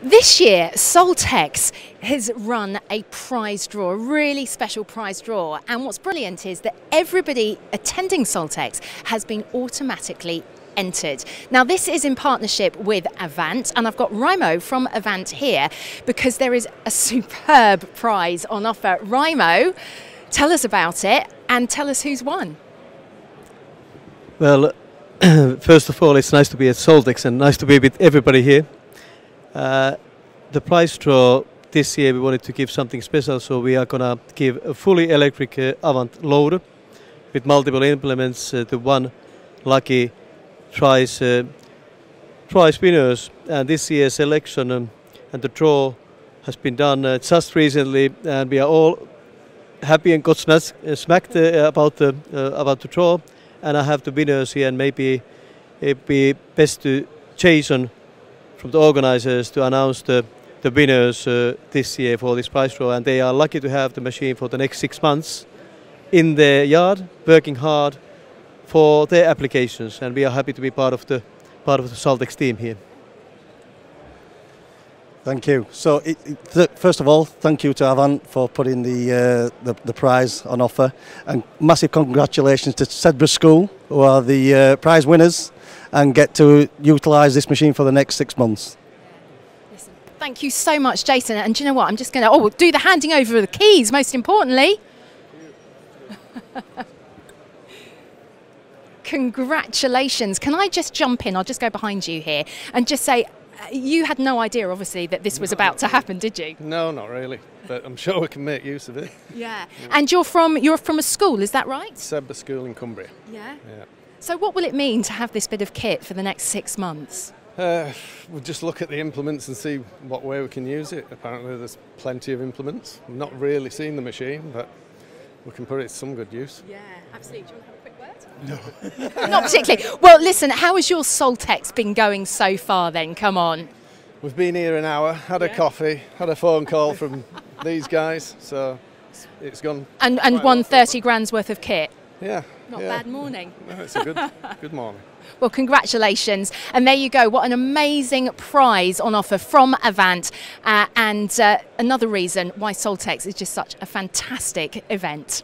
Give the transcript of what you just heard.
This year, SALTEX has run a prize draw, a really special prize draw. And what's brilliant is that everybody attending SALTEX has been automatically entered. Now, this is in partnership with Avant, and I've got Raimo from Avant here because there is a superb prize on offer. Raimo, tell us about it and tell us who's won. Well, first of all, it's nice to be at SALTEX and nice to be with everybody here. The prize draw this year, we wanted to give something special, so we are gonna give a fully electric Avant loader with multiple implements to one lucky prize winners. And this year's selection and the draw has been done just recently, and we are all happy and got smacked about the draw. And I have the winners here, and maybe it'd be best to Jason from the organizers to announce the winners this year for this prize draw, and they are lucky to have the machine for the next 6 months in their yard, working hard for their applications, and we are happy to be part of the SALTEX team here. Thank you. So, first of all, thank you to Avant for putting the prize on offer, and massive congratulations to Sedbergh School, who are the prize winners, and get to utilise this machine for the next 6 months. Listen, thank you so much, Jason. And do you know what? I'm just going to do the handing over of the keys, most importantly. Congratulations. Can I just jump in? I'll just go behind you here and just say, you had no idea, obviously, that this was about to happen, did you? No, not really, but I'm sure we can make use of it. Yeah. And you're from a school, is that right? Sedbergh School in Cumbria. Yeah. Yeah. So what will it mean to have this bit of kit for the next 6 months? We'll just look at the implements and see what way we can use it. Apparently there's plenty of implements. We've not really seen the machine, but we can put it to some good use. Yeah, absolutely. Do you want to have a quick word? No. Not particularly. Well, listen, how has your SALTEX been going so far then? Come on. We've been here an hour, had a coffee, had a phone call from these guys, so it's gone. And won 30 grand's worth of kit. Yeah. Not a bad morning. No, it's a good morning. Well, congratulations. And there you go. What an amazing prize on offer from Avant. And another reason why SALTEX is just such a fantastic event.